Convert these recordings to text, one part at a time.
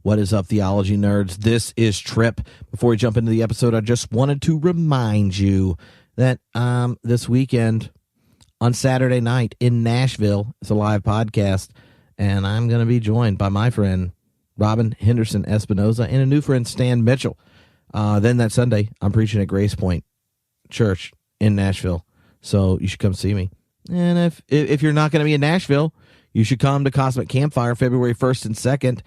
What is up, theology nerds? This is Trip. Before we jump into the episode, I just wanted to remind you that this weekend on Saturday night in Nashville, it's a live podcast, and I'm going to be joined by my friend Robin Henderson Espinoza and a new friend, Stan Mitchell. Then that Sunday, I'm preaching at Grace Point Church in Nashville, so you should come see me. And if you're not going to be in Nashville, you should come to Cosmic Campfire February 1st and 2nd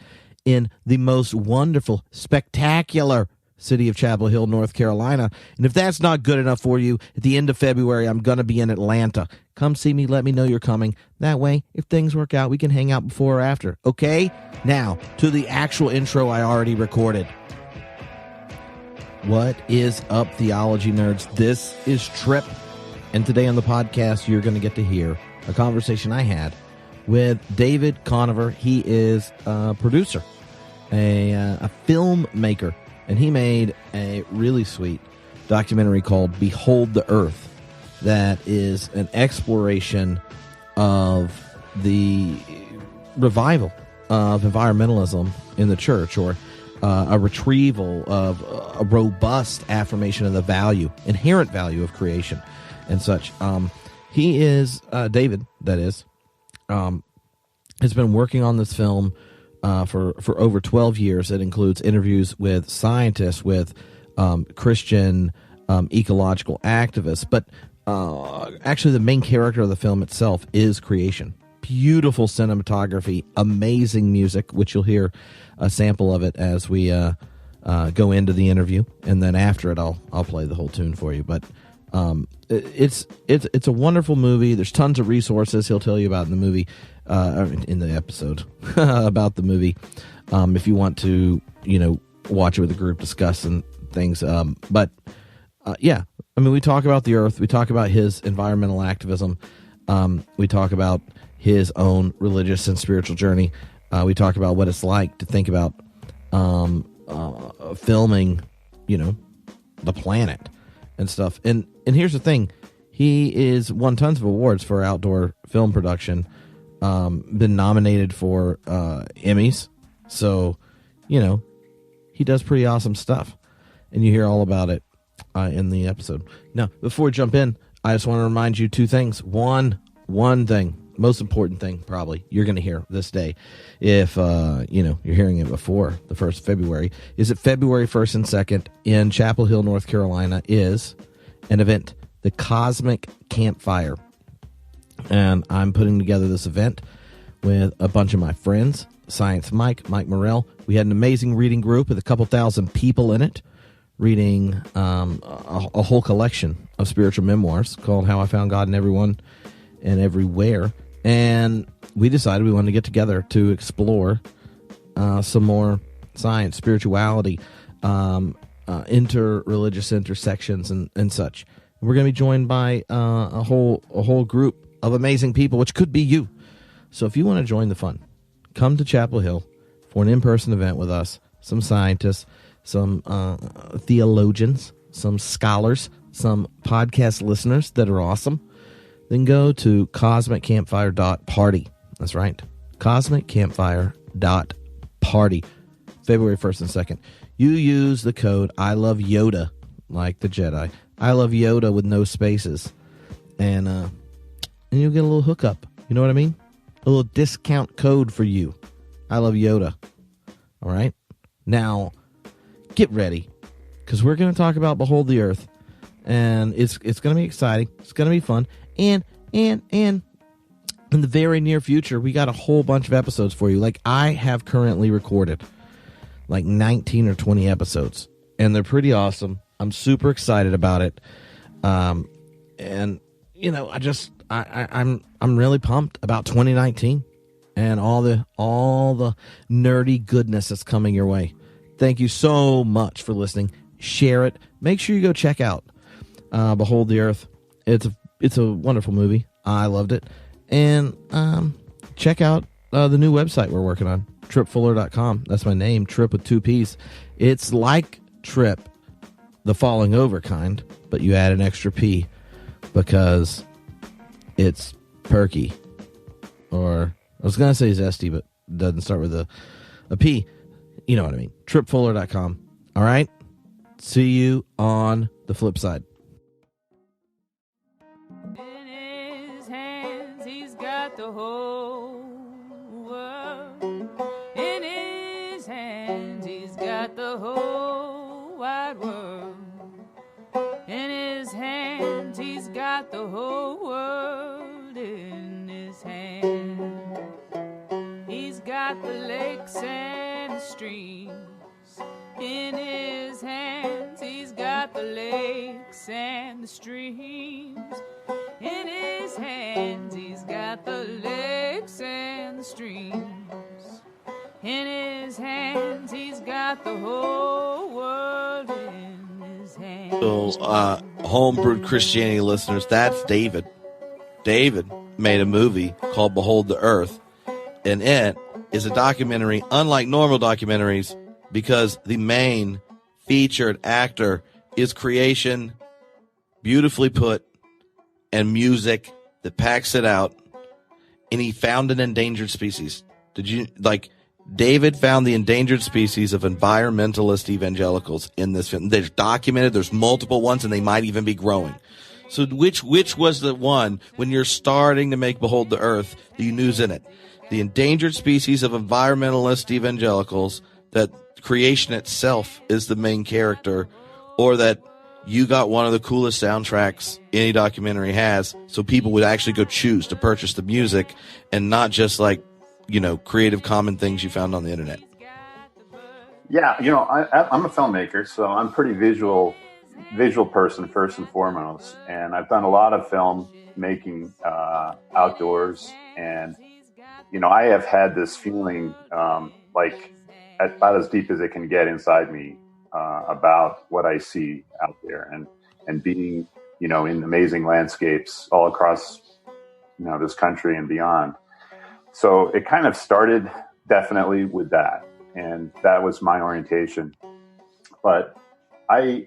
in the most wonderful, spectacular city of Chapel Hill, North Carolina. And if that's not good enough for you, at the end of February, I'm going to be in Atlanta. Come see me. Let me know you're coming. That way, if things work out, we can hang out before or after. Okay? Now, to the actual intro I already recorded. What is up, theology nerds? This is Trip. And today on the podcast, you're going to get to hear a conversation I had with David Conover. He is a producer, a filmmaker, and he made a really sweet documentary called Behold the Earth that is an exploration of the revival of environmentalism in the church, or a retrieval of a robust affirmation of the inherent value of creation and such. He is, David, that is, has been working on this film for over 12 years. It includes interviews with scientists, with Christian ecological activists. But actually, the main character of the film itself is creation. Beautiful cinematography, amazing music, which you'll hear a sample of it as we go into the interview, and then after it, I'll play the whole tune for you. But it's a wonderful movie. There's tons of resources he'll tell you about in the movie, in the episode about the movie, if you want to, watch it with a group, discuss and things. But yeah, I mean, we talk about the earth. We talk about his environmental activism. We talk about his own religious and spiritual journey. We talk about what it's like to think about filming, the planet and stuff. And here's the thing. He is won tons of awards for outdoor film production, been nominated for Emmys. So, he does pretty awesome stuff. And you hear all about it in the episode. Now, before we jump in, I just want to remind you two things. One thing, most important thing probably you're going to hear this day, if you're hearing it before the 1st of February, is that February 1st and 2nd in Chapel Hill, North Carolina is an event, the Cosmic Campfire. And I'm putting together this event with a bunch of my friends, Science Mike Morrell. We had an amazing reading group with a couple thousand people in it, reading a whole collection of spiritual memoirs called How I Found God in Everyone and Everywhere. And we decided we wanted to get together to explore some more science, spirituality, interreligious intersections and such. We're going to be joined by a whole group of amazing people, which could be you. So if you want to join the fun, come to Chapel Hill for an in-person event with us, some scientists, some theologians, some scholars, some podcast listeners that are awesome. Then go to cosmiccampfire.party. That's right. cosmiccampfire.party. February 1st and 2nd. You use the code I love Yoda, like the Jedi. I love Yoda with no spaces. And you'll get a little hookup. You know what I mean? A little discount code for you. I love Yoda. All right? Now, get ready, because we're going to talk about Behold the Earth. And it's going to be exciting. It's going to be fun. And in the very near future, we got a whole bunch of episodes for you. Like, I have currently recorded like 19 or 20 episodes, and they're pretty awesome. I'm super excited about it. And I'm really pumped about 2019 and all the nerdy goodness that's coming your way. Thank you so much for listening. Share it. Make sure you go check out Behold the Earth. It's a wonderful movie. I loved it. And check out the new website we're working on, tripfuller.com. That's my name, Trip with 2 P's. It's like Trip, the falling over kind, but you add an extra P because it's perky. Or I was going to say zesty, but it doesn't start with a P. You know what I mean. TripFuller.com. All right. See you on the flip side. In his hands, he's got the whole world. In his hands, he's got the whole wide world. In his hands, he's got the whole world in his hands. He's got the lakes and the streams. In his hands, he's got the lakes and the streams. In his hands, he's got the lakes and the streams. In his hands, he's got the whole world in his hands. So, homebrewed Christianity listeners, that's David. David made a movie called Behold the Earth, and it is a documentary unlike normal documentaries because the main featured actor is creation, beautifully put, and music that packs it out. And he found an endangered species. David found the endangered species of environmentalist evangelicals in this film. They're documented. There's multiple ones, and they might even be growing. So which was the one when you're starting to make Behold the Earth, the news in it? The endangered species of environmentalist evangelicals, that creation itself is the main character, or that you got one of the coolest soundtracks any documentary has, so people would actually go choose to purchase the music and not just Creative Common things you found on the internet. Yeah, I'm a filmmaker, so I'm pretty visual person first and foremost, and I've done a lot of film making outdoors, and I have had this feeling about as deep as it can get inside me about what I see out there, and being in amazing landscapes all across this country and beyond. So it kind of started definitely with that, and that was my orientation. But I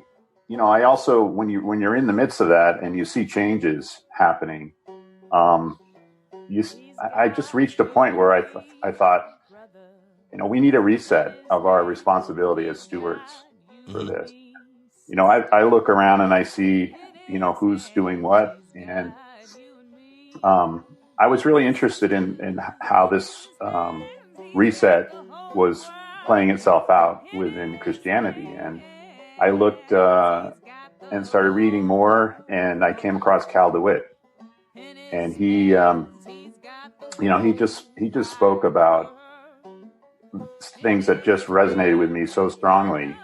also, when you're in the midst of that and you see changes happening, I just reached a point where I thought, we need a reset of our responsibility as stewards for this. I look around and I see, who's doing what, and I was really interested in how this reset was playing itself out within Christianity. And I looked and started reading more, and I came across Cal DeWitt. And he just spoke about things that just resonated with me so strongly.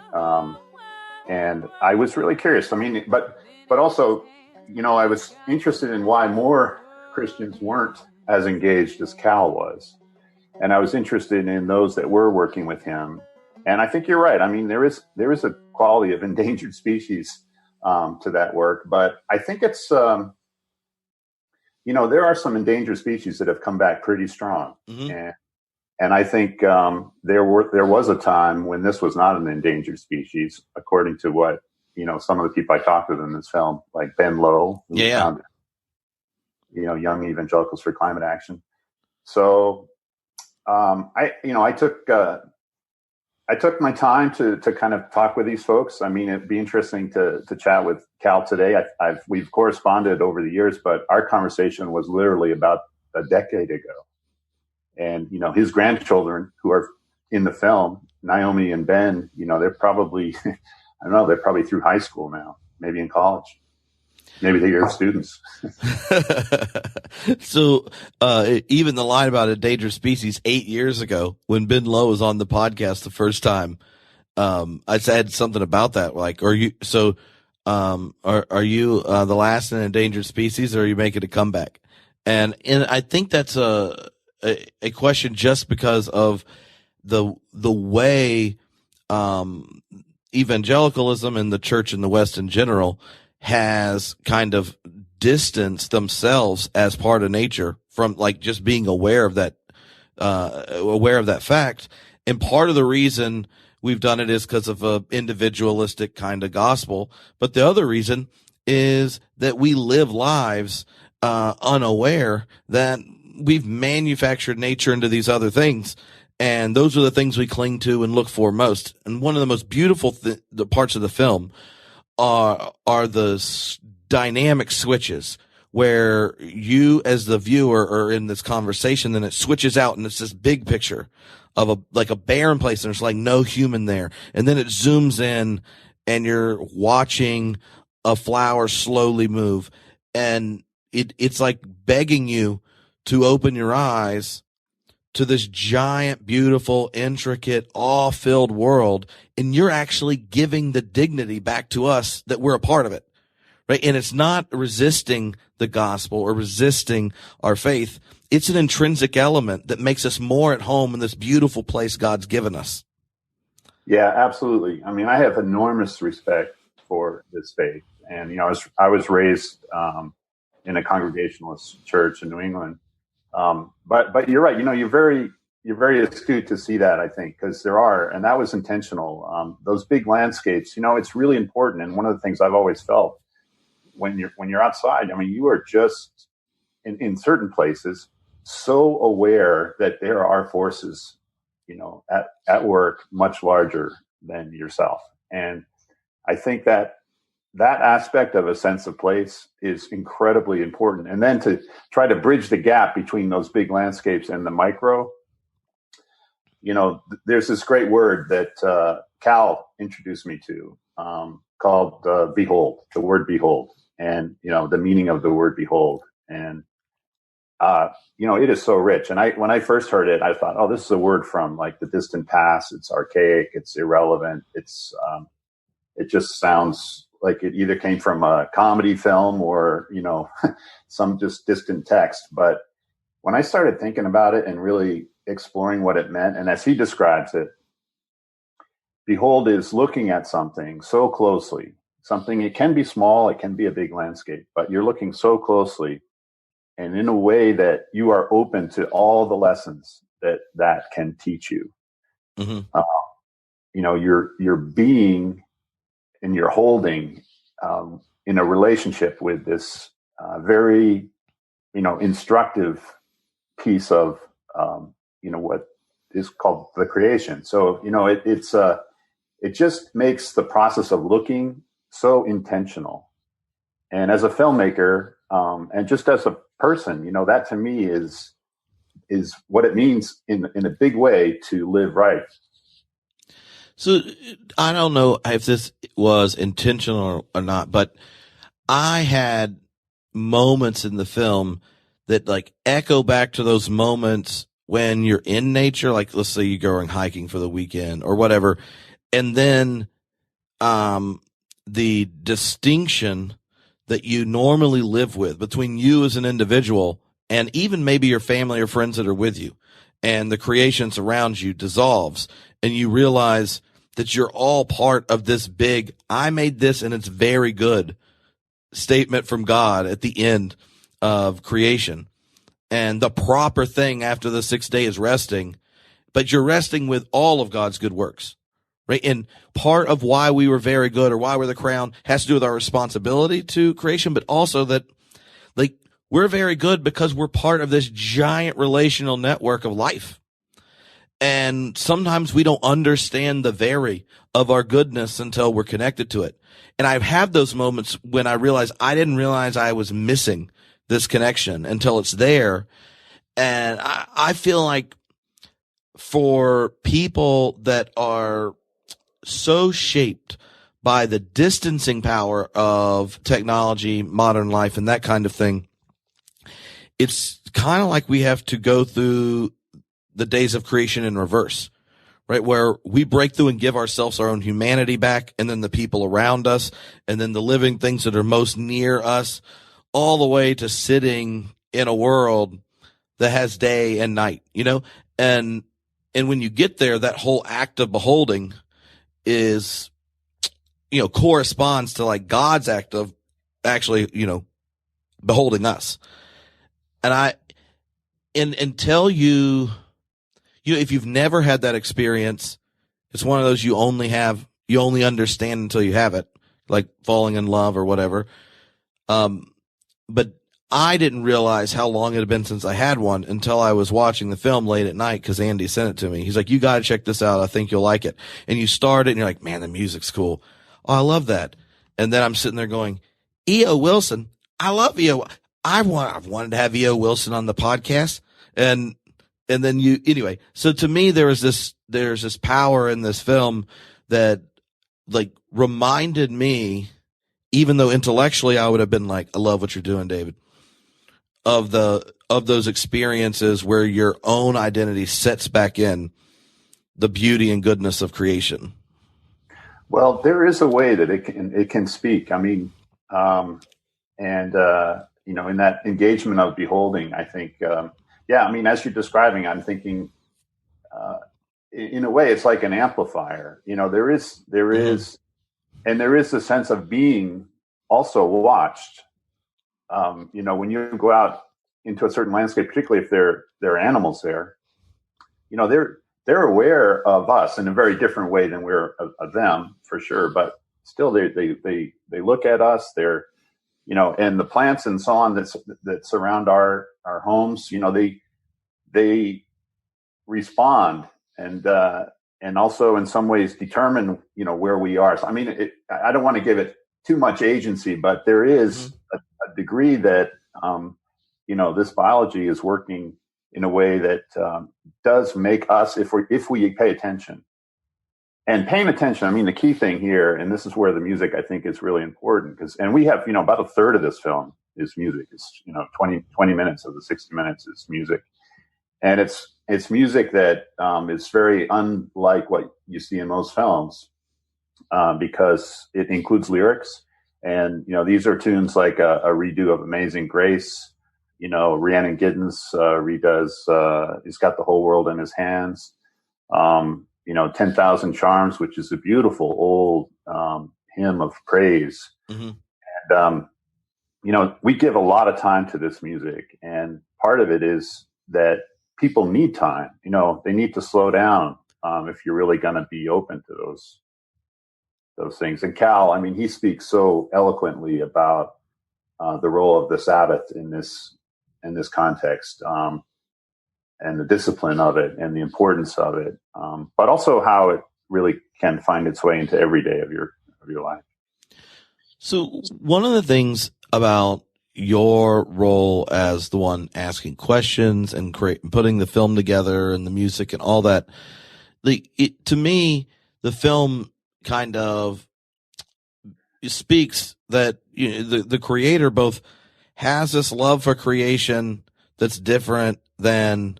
And I was really curious. I mean, but also, I was interested in why more Christians weren't as engaged as Cal was. And I was interested in those that were working with him. And I think you're right. I mean, there is a quality of endangered species to that work. But I think it's, there are some endangered species that have come back pretty strong. Mm-hmm. And I think there was a time when this was not an endangered species, according to what, some of the people I talked with in this film, like Ben Lowe, who founded, Young Evangelicals for Climate Action. So I took my time to kind of talk with these folks. I mean, it'd be interesting to chat with Cal today. We've corresponded over the years, but our conversation was literally about a decade ago. And, his grandchildren who are in the film, Naomi and Ben, they're probably, they're probably through high school now, maybe in college. Maybe they're your students. So even the line about endangered species 8 years ago, when Ben Lowe was on the podcast the first time, I said something about that. Like, are you the last in endangered species, or are you making a comeback? And I think that's a question just because of the way evangelicalism and the church in the West in general has kind of distanced themselves as part of nature from just being aware of that fact. And part of the reason we've done it is because of a individualistic kind of gospel. But the other reason is that we live lives unaware that we've manufactured nature into these other things. And those are the things we cling to and look for most. And one of the most beautiful the parts of the film are the dynamic switches where you as the viewer are in this conversation, then it switches out and it's this big picture of a barren place and there's like no human there. And then it zooms in and you're watching a flower slowly move. And it's like begging you to open your eyes to this giant, beautiful, intricate, awe-filled world. And you're actually giving the dignity back to us that we're a part of it. Right. And it's not resisting the gospel or resisting our faith. It's an intrinsic element that makes us more at home in this beautiful place God's given us. Yeah, absolutely. I mean, I have enormous respect for this faith. And, you know, I was raised in a Congregationalist church in New England. But you're right. You know, you're very astute to see that, I think, because and that was intentional. Those big landscapes, you know, it's really important. And one of the things I've always felt when you're outside, I mean, you are just in certain places so aware that there are forces, you know, at work much larger than yourself. And I think that aspect of a sense of place is incredibly important. And then to try to bridge the gap between those big landscapes and the micro, you know, there's this great word that Cal introduced me to called behold, the word behold, and, you know, the meaning of the word behold. And, you know, it is so rich. And when I first heard it, I thought, oh, this is a word from like the distant past. It's archaic. It's irrelevant. It just sounds like it either came from a comedy film or, you know, some just distant text. But when I started thinking about it and really exploring what it meant, and as he describes it, behold is looking at something so closely, it can be small, it can be a big landscape, but you're looking so closely and in a way that you are open to all the lessons that can teach you. Mm-hmm. You know, you're being and you're holding in a relationship with this very, you know, instructive piece of, you know, what is called the creation. So, you know, it just makes the process of looking so intentional. And as a filmmaker, and just as a person, you know, that to me is what it means in a big way to live right. So I don't know if this was intentional or not, but I had moments in the film that like echo back to those moments when you're in nature. Like, let's say you're going hiking for the weekend or whatever. And then, the distinction that you normally live with between you as an individual and even maybe your family or friends that are with you and the creations around you dissolves. And you realize that you're all part of this big, I made this and it's very good statement from God at the end of creation. And the proper thing after the sixth day is resting, but you're resting with all of God's good works, right? And part of why we were very good or why we're the crown has to do with our responsibility to creation, but also that like we're very good because we're part of this giant relational network of life. And sometimes we don't understand the very of our goodness until we're connected to it. And I've had those moments when I realized I didn't realize I was missing this connection until it's there. And I feel like for people that are so shaped by the distancing power of technology, modern life, and that kind of thing, it's kind of like we have to go through the days of creation in reverse, right? Where we break through and give ourselves our own humanity back, and then the people around us, and then the living things that are most near us, all the way to sitting in a world that has day and night, you know? And when you get there, that whole act of beholding is, you know, corresponds to like God's act of actually, you know, beholding us. And until you if you've never had that experience, it's one of those you only understand until you have it, like falling in love or whatever. But I didn't realize how long it had been since I had one until I was watching the film late at night because Andy sent it to me. He's like, you got to check this out. I think you'll like it. And you start it and you're like, man, the music's cool. Oh, I love that. And then I'm sitting there going, E.O. Wilson. I love E.O. I've wanted to have E.O. Wilson on the podcast. And then anyway, so to me, there's this power in this film that like reminded me, even though intellectually I would have been like, I love what you're doing, David, of those experiences where your own identity sets back in the beauty and goodness of creation. Well, there is a way that it can speak. I mean, in that engagement of beholding, I think, I mean, as you're describing, I'm thinking, in a way, it's like an amplifier. There is, and there is a sense of being also watched. When you go out into a certain landscape, particularly if there are animals there, they're aware of us in a very different way than we're of them, for sure. But still, they look at us. They're, and the plants and so on that surround our homes, they respond and also in some ways determine, where we are. So, I mean, I don't want to give it too much agency, but there is a degree that, this biology is working in a way that does make us, if we pay attention. And paying attention, I mean, the key thing here, and this is where the music, I think, is really important, and we have, about a third of this film is music. It's, 20 minutes of the 60 minutes is music. And it's music that is very unlike what you see in most films because it includes lyrics. And, these are tunes like a redo of Amazing Grace. Rhiannon Giddens redoes He's Got the Whole World in His Hands. 10,000 Charms, which is a beautiful old hymn of praise. Mm-hmm. And, we give a lot of time to this music. And part of it is that people need time. They need to slow down if you're really going to be open to those things. And Cal, I mean, he speaks so eloquently about the role of the Sabbath in this context, and the discipline of it and the importance of it, but also how it really can find its way into every day of your life. So one of the things about your role as the one asking questions and putting the film together and the music and all that, to me, the film kind of speaks that the creator both has this love for creation that's different than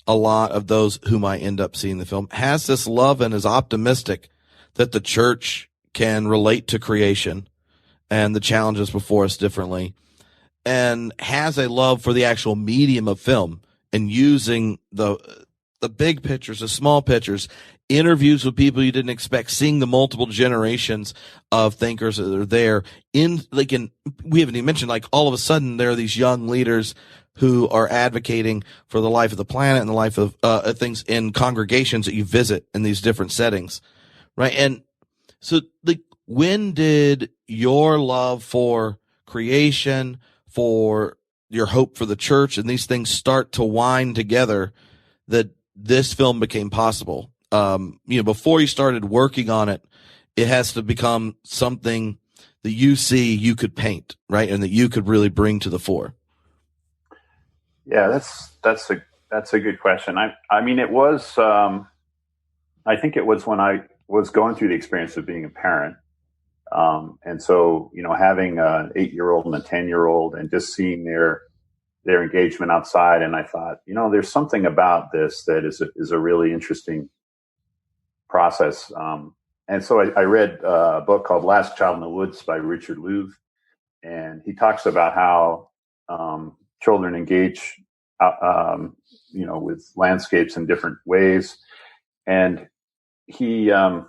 a lot of those whom I end up seeing the film, has this love and is optimistic that the church can relate to creation and the challenges before us differently, and has a love for the actual medium of film and using the big pictures, the small pictures, interviews with people you didn't expect, seeing the multiple generations of thinkers that are there we haven't even mentioned, like, all of a sudden there are these young leaders who are advocating for the life of the planet and the life of things in congregations that you visit in these different settings. Right. And so when did your love for creation, for your hope for the church and these things start to wind together that this film became possible? Before you started working on it, it has to become something that you see you could paint, right? And that you could really bring to the fore. Yeah, that's a good question. I mean, it was, I think it was when I was going through the experience of being a parent. And so, having an 8-year-old and a 10-year-old and just seeing their engagement outside. And I thought, there's something about this that is a really interesting process. And so I read a book called Last Child in the Woods by Richard Lowe. And he talks about how children engage, with landscapes in different ways. And he, and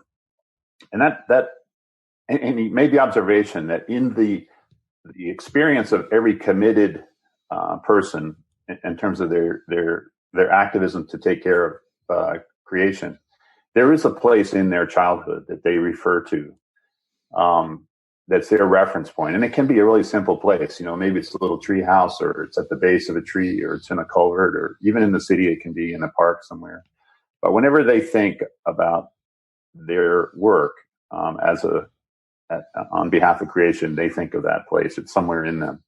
he made the observation that in the experience of every committed person in terms of their activism to take care of creation, there is a place in their childhood that they refer to. that's their reference point. And it can be a really simple place. Maybe it's a little tree house, or it's at the base of a tree, or it's in a culvert, or even in the city, it can be in a park somewhere. But whenever they think about their work on behalf of creation, they think of that place. It's somewhere in them.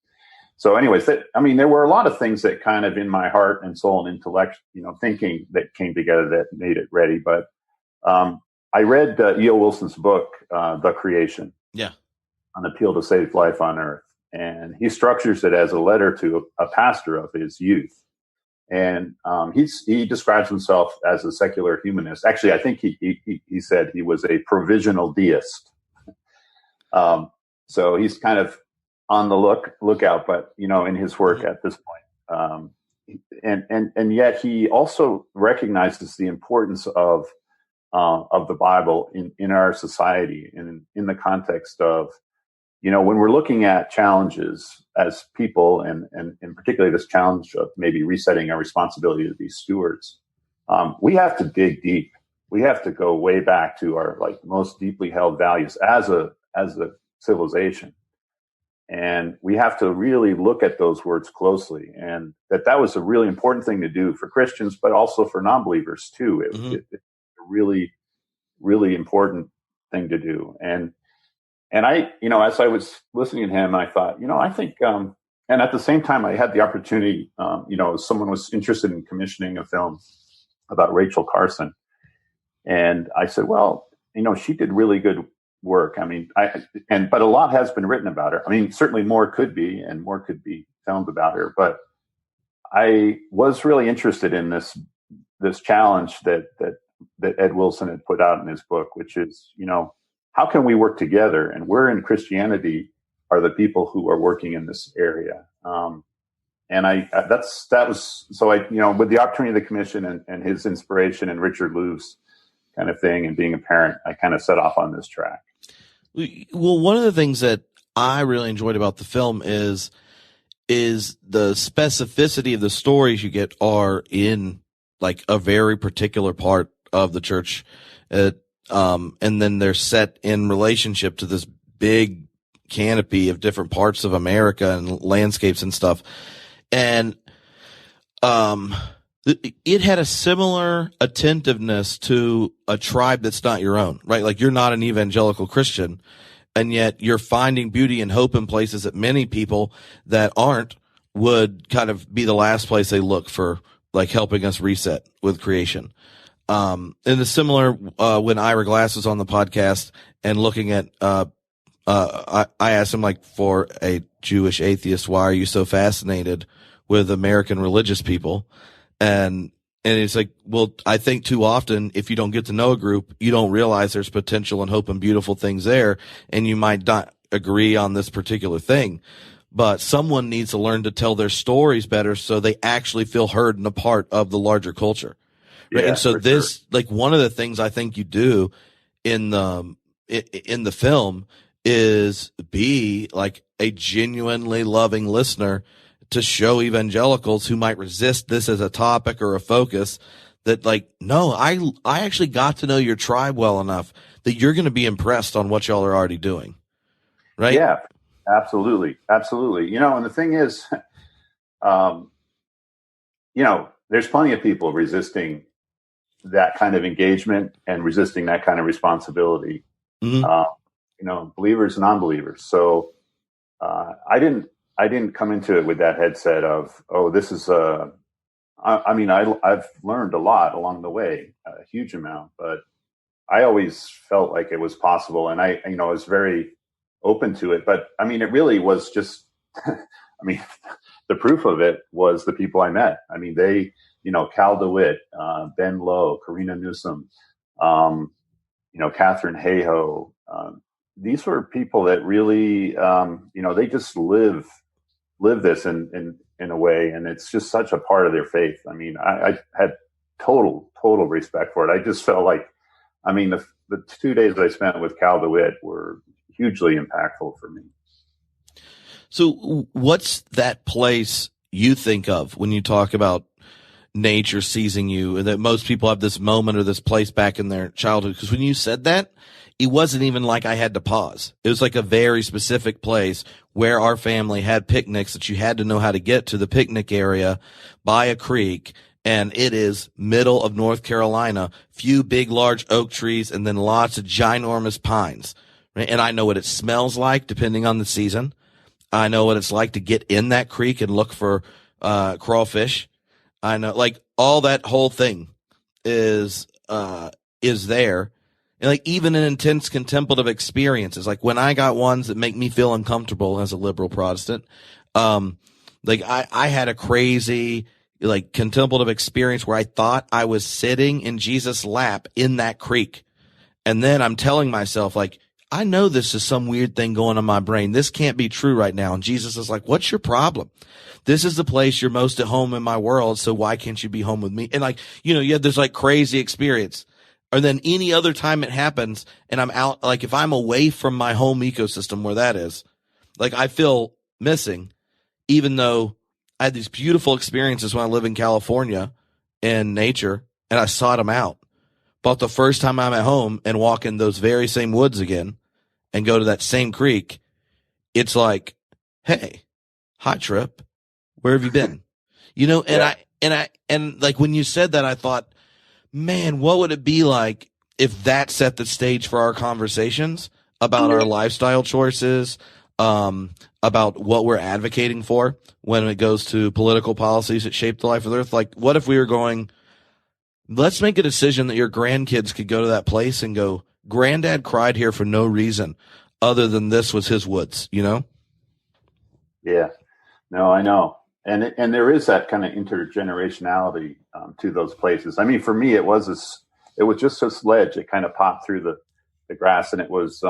So anyways, there were a lot of things that kind of in my heart and soul and intellect, thinking that came together that made it ready. But I read E.O. Wilson's book, The Creation. Yeah. An appeal to save life on earth. And he structures it as a letter to a pastor of his youth. And he describes himself as a secular humanist. Actually, I think he said he was a provisional deist. So he's kind of on the lookout, but in his work at this point, and yet he also recognizes the importance of the Bible in our society, and in the context of when we're looking at challenges as people, and particularly this challenge of maybe resetting our responsibility to be stewards, we have to dig deep. We have to go way back to our most deeply held values as a civilization. And we have to really look at those words closely. And that was a really important thing to do for Christians, but also for non-believers too. It's a really, really important thing to do. And I, as I was listening to him, I thought, I think, and at the same time, I had the opportunity, someone was interested in commissioning a film about Rachel Carson. And I said, well, she did really good work. But a lot has been written about her. Certainly more could be, and more could be filmed about her. But I was really interested in this challenge that Ed Wilson had put out in his book, which is, how can we work together? And we're in Christianity are the people who are working in this area. And that was with the opportunity of the commission and his inspiration and Richard Lou's kind of thing and being a parent, I kind of set off on this track. Well, one of the things that I really enjoyed about the film is the specificity of the stories you get are in a very particular part of the church. And then they're set in relationship to this big canopy of different parts of America and landscapes and stuff. And, it had a similar attentiveness to a tribe that's not your own, right? You're not an evangelical Christian, and yet you're finding beauty and hope in places that many people that aren't would kind of be the last place they look for, helping us reset with creation. And the similar, when Ira Glass was on the podcast and looking at, I asked him, for a Jewish atheist, why are you so fascinated with American religious people? And it's well, I think too often, if you don't get to know a group, you don't realize there's potential and hope and beautiful things there. And you might not agree on this particular thing, but someone needs to learn to tell their stories better so they actually feel heard and a part of the larger culture. Right? Yeah, and so this, sure. One of the things I think you do in the film is be a genuinely loving listener to show evangelicals who might resist this as a topic or a focus that no, I actually got to know your tribe well enough that you're going to be impressed on what y'all are already doing. Right? Yeah, absolutely. Absolutely. And the thing is, there's plenty of people resisting that kind of engagement and resisting that kind of responsibility, believers and non-believers. So I didn't come into it with that headset of, oh, this is I've learned a lot along the way, a huge amount, but I always felt like it was possible. And I was very open to it, but it really was just, the proof of it was the people I met. They, Cal DeWitt, Ben Lowe, Corina Newsome, Katharine Hayhoe. These were people that really, they just live this in a way, and it's just such a part of their faith. I had total respect for it. I just felt like, the 2 days that I spent with Cal DeWitt were hugely impactful for me. So what's that place you think of when you talk about nature seizing you, and that most people have this moment or this place back in their childhood. Because when you said that, it wasn't even like I had to pause. It was like a very specific place where our family had picnics that you had to know how to get to the picnic area by a creek. And it is middle of North Carolina, few big, large oak trees, and then lots of ginormous pines. Right? And I know what it smells like depending on the season. I know what it's like to get in that creek and look for crawfish. I know, like, all that whole thing is there. And like, even in intense contemplative experiences, like when I got ones that make me feel uncomfortable as a liberal Protestant, like I had a crazy, like, contemplative experience where I thought I was sitting in Jesus' lap in that creek. And then I'm telling myself, like, I know this is some weird thing going on in my brain. This can't be true right now. And Jesus is like, what's your problem? This is the place you're most at home in my world. So why can't you be home with me? And like, you have this like crazy experience. Or then any other time it happens and I'm out, like if I'm away from my home ecosystem where that is, like I feel missing, even though I had these beautiful experiences when I live in California in nature and I sought them out. But the first time I'm at home and walk in those very same woods again and go to that same creek, it's like, hey, hi Trip, where have you been? And like when you said that, I thought, man, what would it be like if that set the stage for our conversations about our lifestyle choices, about what we're advocating for when it goes to political policies that shape the life of the earth? Like, what if we were going, let's make a decision that your grandkids could go to that place and go, Granddad cried here for no reason other than this was his woods, Yeah. No, I know. And there is that kind of intergenerationality to those places. I mean, for me, it was just this ledge that kind of popped through the grass, and it was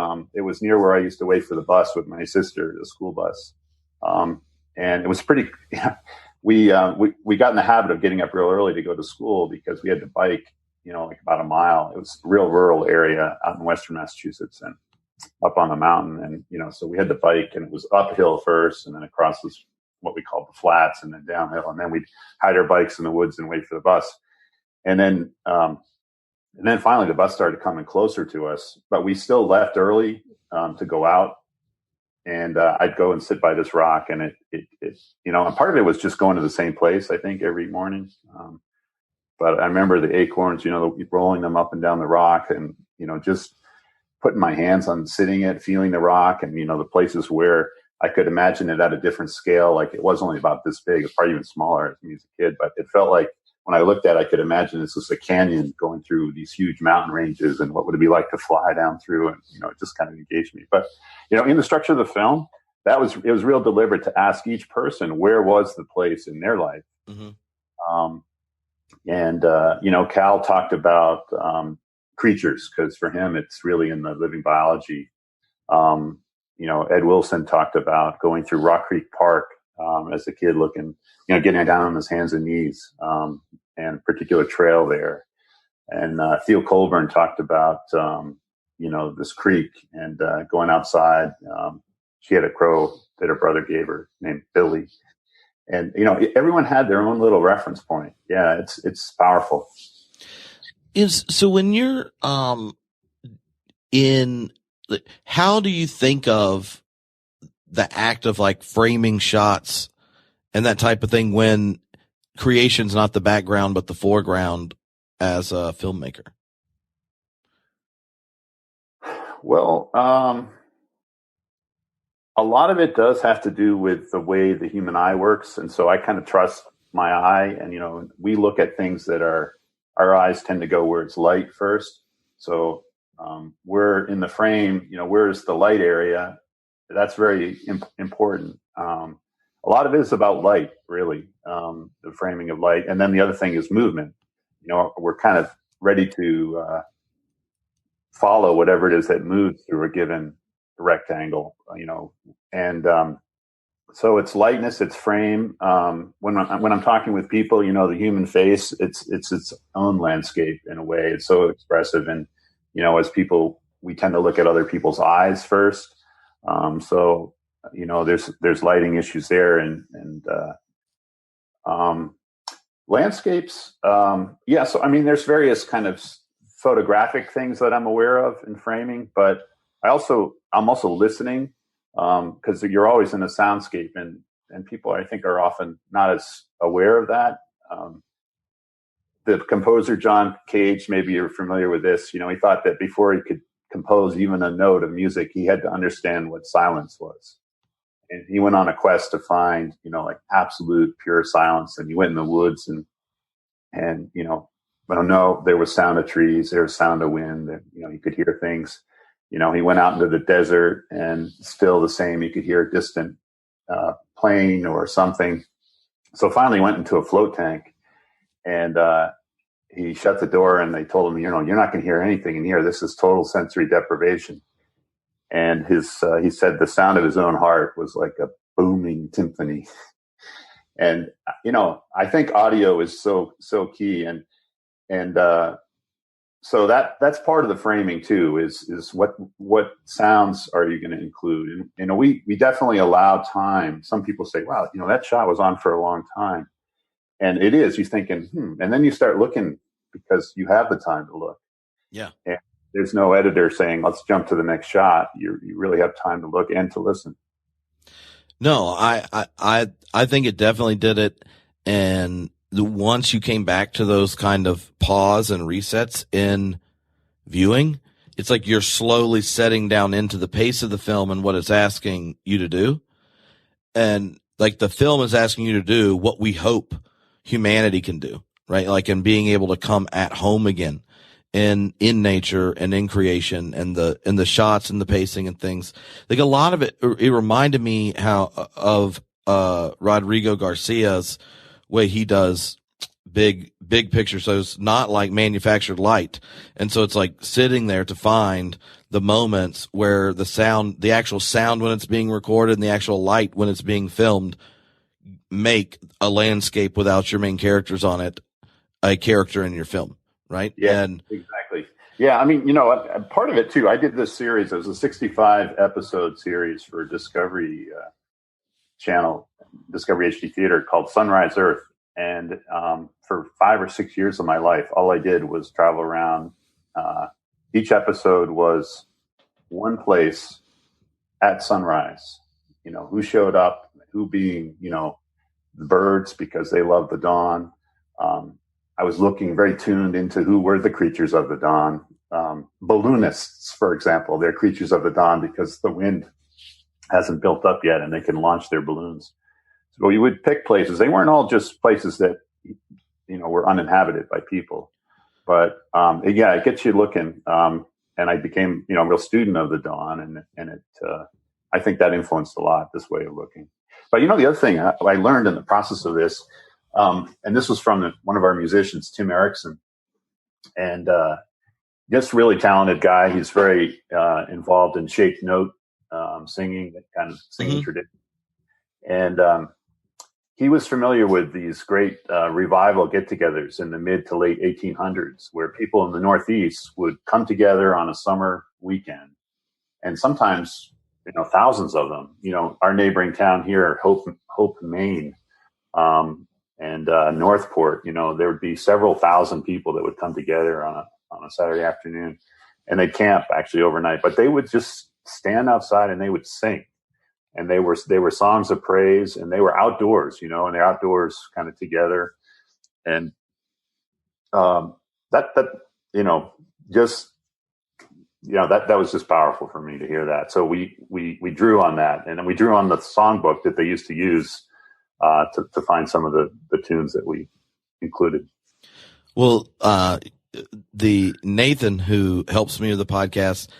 near where I used to wait for the bus with my sister, the school bus. And it was pretty. We got in the habit of getting up real early to go to school because we had to bike, like about a mile. It was a real rural area out in Western Massachusetts and up on the mountain, and so we had to bike, and it was uphill first, and then across this, what we called the flats, and then downhill, and then we'd hide our bikes in the woods and wait for the bus. And then finally the bus started coming closer to us, but we still left early to go out. And I'd go and sit by this rock, and it and part of it was just going to the same place, I think, every morning. But I remember the acorns, rolling them up and down the rock, and just putting my hands on sitting it, feeling the rock, and the places where I could imagine it at a different scale. Like it was only about this big. It's probably even smaller as me as a kid, but it felt like when I looked at it, I could imagine this was a canyon going through these huge mountain ranges, and what would it be like to fly down through? And, it just kind of engaged me. But, in the structure of the film, it was real deliberate to ask each person, where was the place in their life? Mm-hmm. Cal talked about creatures, because for him, it's really in the living biology. Ed Wilson talked about going through Rock Creek Park as a kid, looking, getting down on his hands and knees, and a particular trail there. And Theo Colborn talked about, this creek and going outside. She had a crow that her brother gave her named Billy. And, everyone had their own little reference point. Yeah, it's powerful. So when you're how do you think of the act of like framing shots and that type of thing when creation's not the background but the foreground as a filmmaker? Well, a lot of it does have to do with the way the human eye works. And so I kind of trust my eye, and, we look at things that our eyes tend to go where it's light first. So we're in the frame, where's the light area? That's very important. A lot of it is about light, really, the framing of light. And then the other thing is movement. We're kind of ready to follow whatever it is that moves through a given rectangle, and so it's lightness, it's frame. When I'm talking with people, the human face, it's its own landscape in a way. It's so expressive, and as people, we tend to look at other people's eyes first. So there's lighting issues there, and Landscapes. Yeah. So, I mean, there's various kind of photographic things that I'm aware of in framing, but I'm also listening, because you're always in a soundscape, and people, I think, are often not as aware of that. The composer John Cage, maybe you're familiar with this, he thought that before he could compose even a note of music, he had to understand what silence was. And he went on a quest to find, like absolute pure silence. And he went in the woods and I don't know, there was sound of trees, there was sound of wind, and, he could hear things. He went out into the desert and still the same. You could hear a distant plane or something. So finally went into a float tank, and he shut the door, and they told him, you're not going to hear anything in here. This is total sensory deprivation. And he said the sound of his own heart was like a booming timpani. And, I think audio is so key. And so that's part of the framing too, is what sounds are you going to include? And, we definitely allow time. Some people say, wow, that shot was on for a long time. And it is, you're thinking, and then you start looking because you have the time to look. Yeah. And there's no editor saying, let's jump to the next shot. You really have time to look and to listen. No, I think it definitely did it. And once you came back to those kind of pause and resets in viewing, it's like you're slowly setting down into the pace of the film and what it's asking you to do. And like the film is asking you to do what we hope humanity can do, right? Like in being able to come at home again in nature and in creation and the shots and the pacing and things. Like a lot of it reminded me of Rodrigo Garcia's way he does big picture. So it's not like manufactured light. And so it's like sitting there to find the moments where the actual sound when it's being recorded and the actual light when it's being filmed make a landscape without your main characters on it a character in your film, right? Yeah, and exactly. Yeah, I mean, part of it too, I did this series. It was a 65 episode series for Discovery Channel, Discovery HD Theater, called Sunrise Earth. And for 5 or 6 years of my life, all I did was travel around. Each episode was one place at sunrise. Who showed up, who being, the birds, because they love the dawn. I was looking very tuned into who were the creatures of the dawn. Balloonists, for example, they're creatures of the dawn because the wind hasn't built up yet and they can launch their balloons. So you would pick places. They weren't all just places that, were uninhabited by people. But, it gets you looking. And I became, a real student of the dawn. And it, I think that influenced a lot, this way of looking. But, the other thing I learned in the process of this, and this was from one of our musicians, Tim Erickson, and just really talented guy. He's very involved in shaped note singing, that kind of singing tradition. And he was familiar with these great revival get-togethers in the mid to late 1800s, where people in the Northeast would come together on a summer weekend, and sometimes thousands of them. Our neighboring town here, Hope, Maine, and Northport. There would be several thousand people that would come together on a Saturday afternoon, and they'd camp actually overnight. But they would just stand outside and they would sing. And they were songs of praise, and they were outdoors, and they're outdoors kind of together. And that was just powerful for me to hear that. So we drew on that, and then we drew on the songbook that they used to use to find some of the tunes that we included. Well, the Nathan who helps me with the podcast,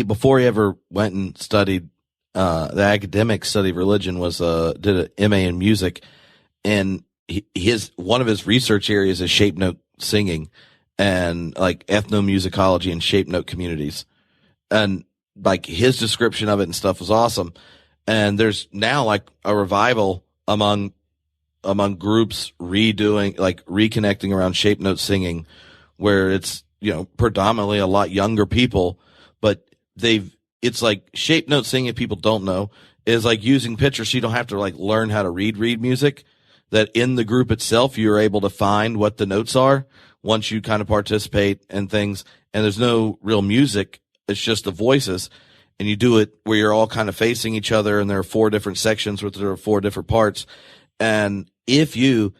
before he ever went and studied the academic study of religion, did an MA in music, and one of his research areas is shape note singing and like ethnomusicology and shape note communities, and like his description of it and stuff was awesome. And there's now like a revival among groups reconnecting around shape note singing, where it's predominantly a lot younger people, but it's like shape note singing, if people don't know, is like using pictures so you don't have to like learn how to read music. that in the group itself, you're able to find what the notes are once you kind of participate in things, and there's no real music. It's just the voices, and you do it where you're all kind of facing each other, and there are 4 different sections where there are 4 different parts. And if you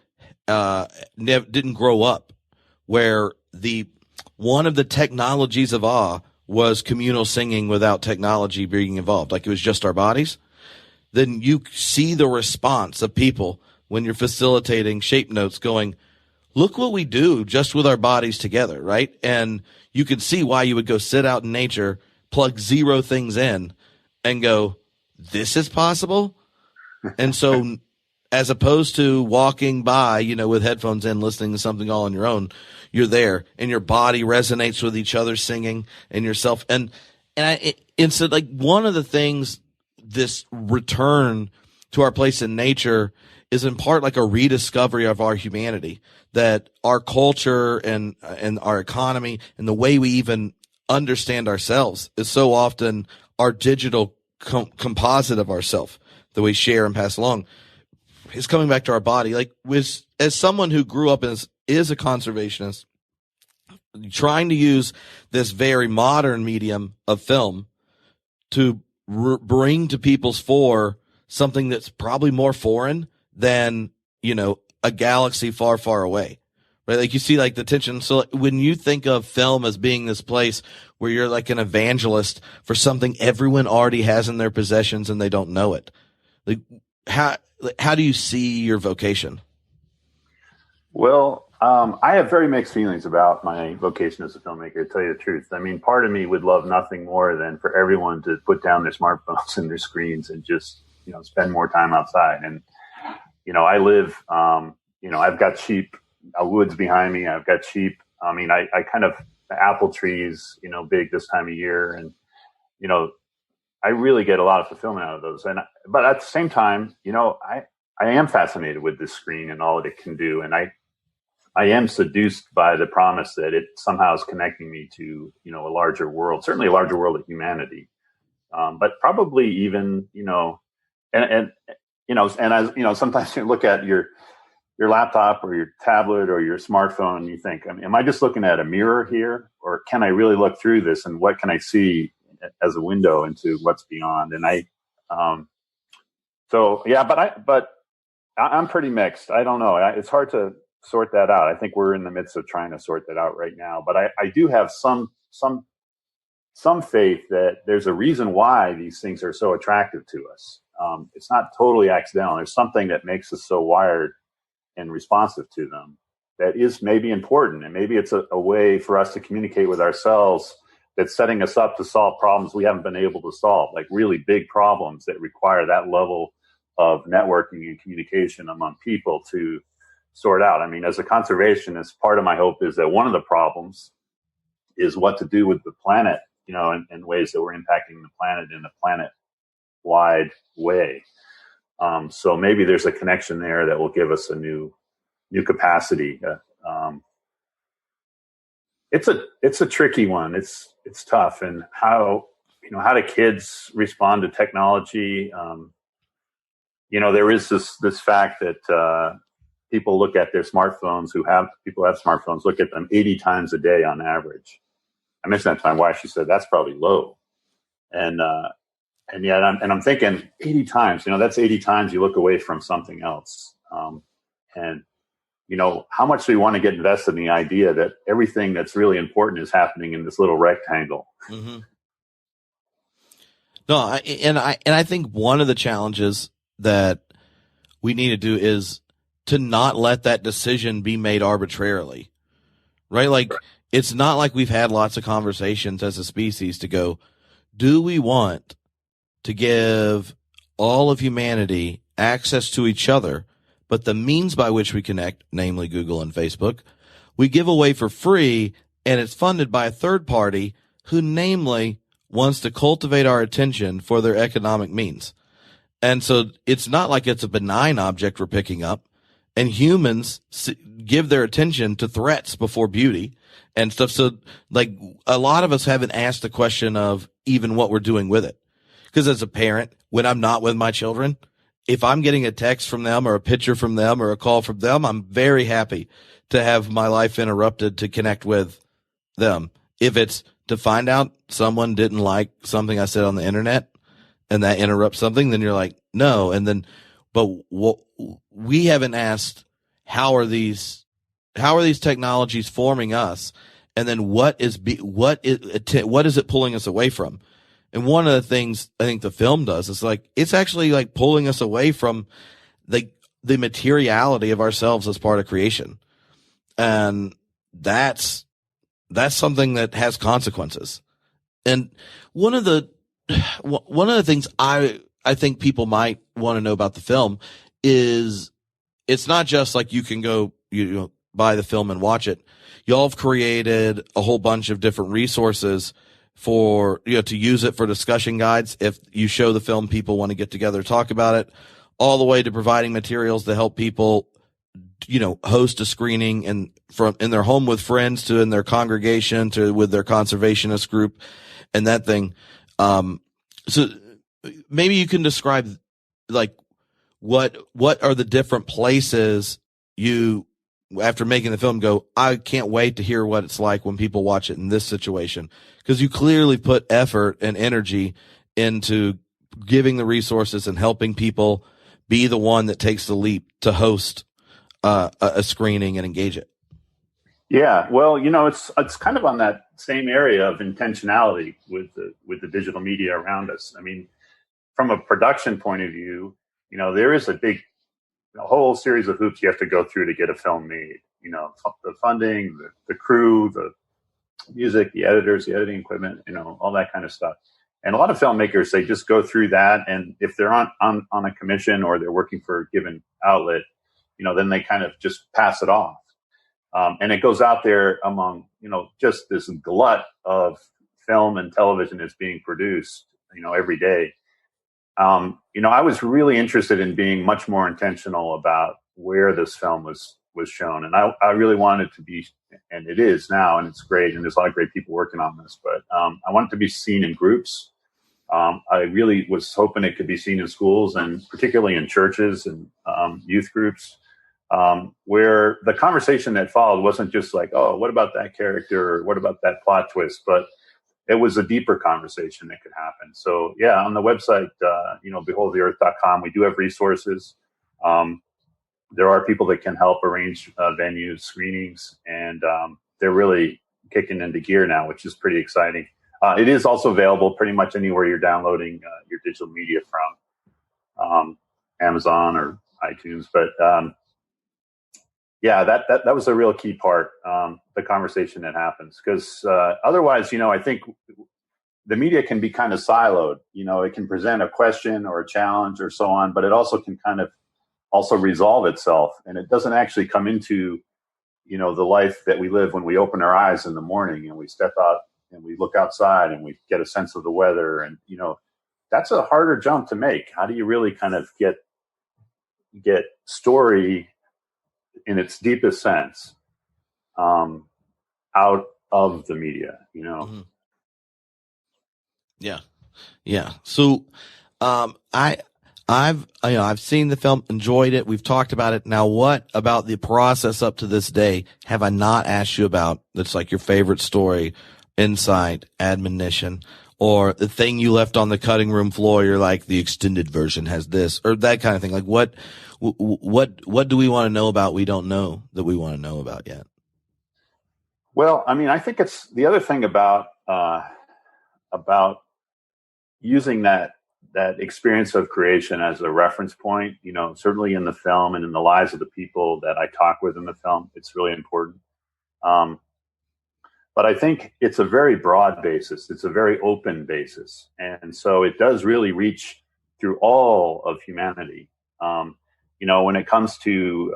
didn't grow up where one of the technologies of awe was communal singing without technology being involved, like it was just our bodies, then you see the response of people when you're facilitating shape notes going, look what we do just with our bodies together, right? And you can see why you would go sit out in nature, plug 0 things in, and go, this is possible? And so as opposed to walking by, with headphones in, listening to something all on your own, you're there, and your body resonates with each other singing and yourself. And so like one of the things, this return to our place in nature is in part like a rediscovery of our humanity, that our culture and our economy and the way we even understand ourselves is so often our digital composite of ourselves that we share and pass along is coming back to our body. Like as someone who grew up is a conservationist, trying to use this very modern medium of film to bring to people's fore something that's probably more foreign than, a galaxy far, far away, right? Like you see like the tension. So when you think of film as being this place where you're like an evangelist for something everyone already has in their possessions and they don't know it, like how do you see your vocation? Well, I have very mixed feelings about my vocation as a filmmaker, to tell you the truth. I mean, part of me would love nothing more than for everyone to put down their smartphones and their screens and just, spend more time outside. And, I live, I've got sheep, woods behind me. I've got sheep. I mean, I kind of, apple trees, big this time of year. And, I really get a lot of fulfillment out of those. But at the same time, I am fascinated with this screen and all that it can do. And I am seduced by the promise that it somehow is connecting me to, a larger world, certainly a larger world of humanity. But probably even, and as sometimes you look at your laptop or your tablet or your smartphone and you think, am I just looking at a mirror here, or can I really look through this and what can I see as a window into what's beyond? And but I'm pretty mixed. I don't know. It's hard to sort that out. I think we're in the midst of trying to sort that out right now. But I do have some faith that there's a reason why these things are so attractive to us. It's not totally accidental. There's something that makes us so wired and responsive to them that is maybe important. And maybe it's a way for us to communicate with ourselves that's setting us up to solve problems we haven't been able to solve, like really big problems that require that level of networking and communication among people to sort out. I mean, as a conservationist, part of my hope is that one of the problems is what to do with the planet, in ways that we're impacting the planet in a planet-wide way. So maybe there's a connection there that will give us a new capacity. It's a tricky one. It's tough. And how do kids respond to technology? There is this fact that people look at their smartphones, people who have smartphones, look at them 80 times a day on average. I mentioned that to my wife. She said, that's probably low. And yet I'm thinking 80 times, that's 80 times you look away from something else. And how much do we want to get invested in the idea that everything that's really important is happening in this little rectangle? Mm-hmm. No, I think one of the challenges that we need to do is to not let that decision be made arbitrarily, right? Like, it's not like we've had lots of conversations as a species to go, do we want to give all of humanity access to each other, but the means by which we connect, namely Google and Facebook, we give away for free, and it's funded by a third party who namely wants to cultivate our attention for their economic means. And so it's not like it's a benign object we're picking up, and humans give their attention to threats before beauty and stuff. So like a lot of us haven't asked the question of even what we're doing with it. Because as a parent, when I'm not with my children if I'm getting a text from them or a picture from them or a call from them, I'm very happy to have my life interrupted to connect with them. If it's to find out someone didn't like something I said on the internet and that interrupts something, then you're like, no. And then, but we haven't asked, how are these technologies forming us? And then what is it pulling us away from? And one of the things I think the film does is like, it's actually like pulling us away from the materiality of ourselves as part of creation. And that's something that has consequences. And one of the things I think people might want to know about the film is it's not just like you can go, buy the film and watch it. Y'all have created a whole bunch of different resources for, to use it for discussion guides. If you show the film, people want to get together, talk about it, all the way to providing materials to help people, host a screening in their home with friends, to in their congregation, to with their conservationist group and that thing. So maybe you can describe like what are the different places you, after making the film, go, I can't wait to hear what it's like when people watch it in this situation. Because you clearly put effort and energy into giving the resources and helping people be the one that takes the leap to host a screening and engage it. Yeah, well, it's kind of on that same area of intentionality with the digital media around us. I mean, from a production point of view, there is a whole series of hoops you have to go through to get a film made. The funding, the crew, the music, the editors, the editing equipment, all that kind of stuff. And a lot of filmmakers, they just go through that. And if they're on a commission or they're working for a given outlet, then they kind of just pass it off. And it goes out there among, just this glut of film and television that's being produced, every day. I was really interested in being much more intentional about where this film was shown. And I really wanted it to be, and it is now, and it's great. And there's a lot of great people working on this, but I want it to be seen in groups. I really was hoping it could be seen in schools, and particularly in churches and youth groups, where the conversation that followed wasn't just like, oh, what about that character? Or what about that plot twist? But it was a deeper conversation that could happen. So yeah, on the website, beholdtheearth.com, we do have resources. There are people that can help arrange venues, screenings, and they're really kicking into gear now, which is pretty exciting. It is also available pretty much anywhere you're downloading your digital media from, Amazon or iTunes. But yeah, that was a real key part, the conversation that happens. Because otherwise, I think the media can be kind of siloed. It can present a question or a challenge or so on, but it also can kind of also resolve itself. And it doesn't actually come into, the life that we live when we open our eyes in the morning and we step out and we look outside and we get a sense of the weather. And, that's a harder jump to make. How do you really kind of get story in its deepest sense out of the media, Mm-hmm. Yeah. So I've seen the film, enjoyed it. We've talked about it. Now, what about the process up to this day have I not asked you about? That's like your favorite story, insight, admonition, or the thing you left on the cutting room floor. You're like, the extended version has this, or that kind of thing. Like what do we want to know about we don't know that we want to know about yet? Well, I mean, I think it's the other thing about using that experience of creation as a reference point, certainly in the film and in the lives of the people that I talk with in the film, it's really important. But I think it's a very broad basis. It's a very open basis. And so it does really reach through all of humanity. When it comes to,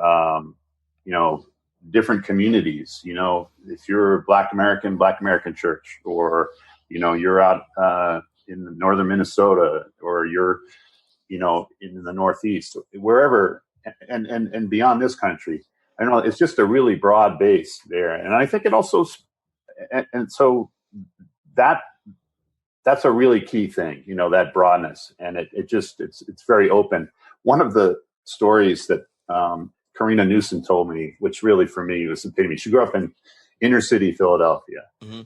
different communities, if you're Black American church, or, you're out in northern Minnesota, or you're, in the Northeast, wherever, and beyond this country, I don't know, it's just a really broad base there. And I think it also, and so that's a really key thing, that broadness, and it's very open. one of the stories that Corina Newsome told me, which really for me was the epitome. She grew up in inner city Philadelphia. Mm-hmm.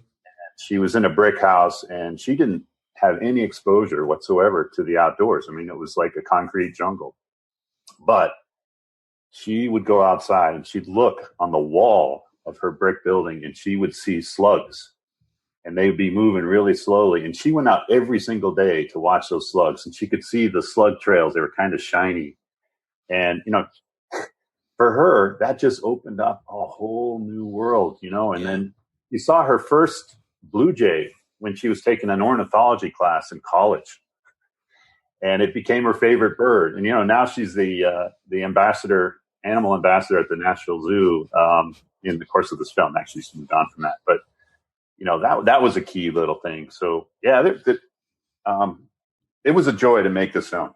She was in a brick house, and she didn't have any exposure whatsoever to the outdoors. I mean, it was like a concrete jungle. But she would go outside and she'd look on the wall of her brick building, and she would see slugs, and they'd be moving really slowly. And she went out every single day to watch those slugs, and she could see the slug trails. They were kind of shiny. And, for her, that just opened up a whole new world, and then you saw her first blue jay when she was taking an ornithology class in college, and it became her favorite bird. And, now she's the animal ambassador at the Nashville Zoo, in the course of this film. Actually, she's moved on from that, but that was a key little thing. So yeah, it was a joy to make this film.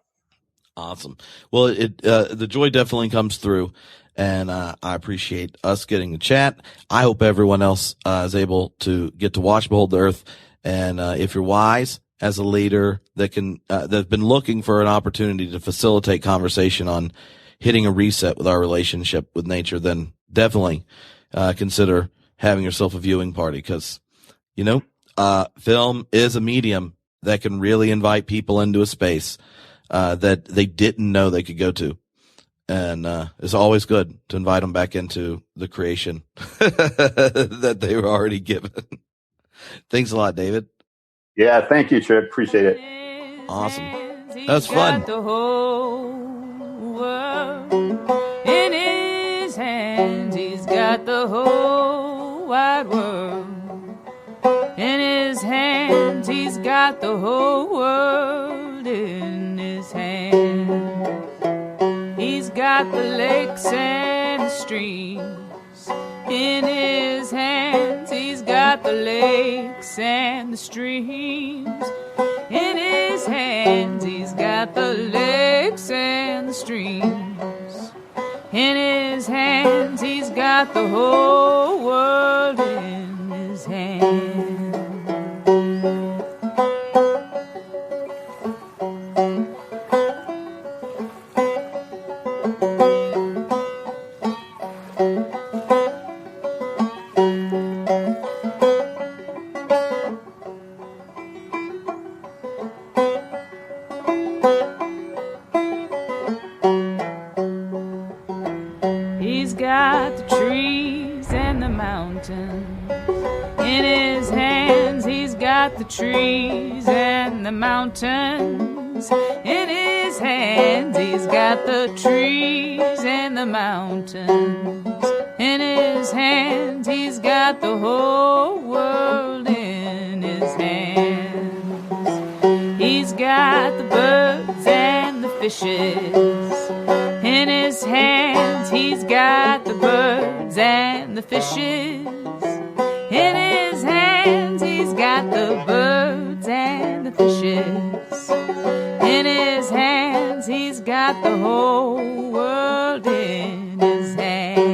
Awesome. Well, the joy definitely comes through, and I appreciate us getting to chat. I hope everyone else is able to get to watch Behold the Earth. And if you're wise as a leader that's been looking for an opportunity to facilitate conversation on hitting a reset with our relationship with nature, then definitely consider having yourself a viewing party, because film is a medium that can really invite people into a space that they didn't know they could go to. And it's always good to invite them back into the creation that they were already given. Thanks a lot, David. Yeah, thank you, Trip. Appreciate it. Awesome. That was fun. The whole world in his hands. He's got the whole wide world in his hands. He's got the whole world in his hands. He's got the lakes and the streams in his hands. He's got the lakes and the streams in his hands. He's got the lakes and the streams in his hands. He's got the whole world in his hands. He's got the trees and the mountains in his hands. He's got the trees and the mountains in his hands. He's got the trees and the mountains in his hands. He's got the whole world in his hands. He's got the birds and the fishes in his hands. He's got the birds and the fishes in his hands. He's got the birds and the fishes in his hands. He's got the whole world in his hands.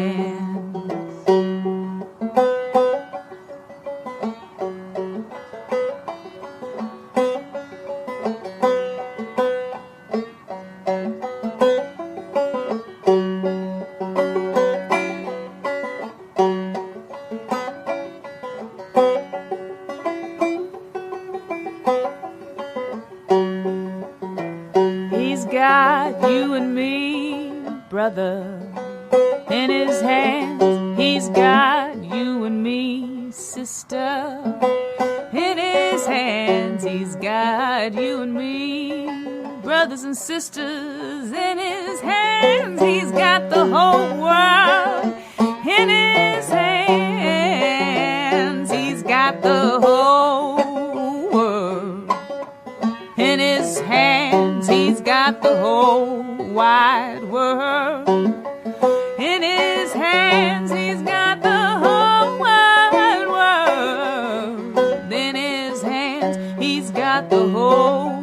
He's got you and me, brother, in his hands. He's got you and me, sister, in his hands. He's got you and me, brothers and sisters, in his hands. He's got the whole world in his hands. He's got the whole world in his hands. He's got the whole wide world in his hands. He's got the whole wide world in his hands. He's got the whole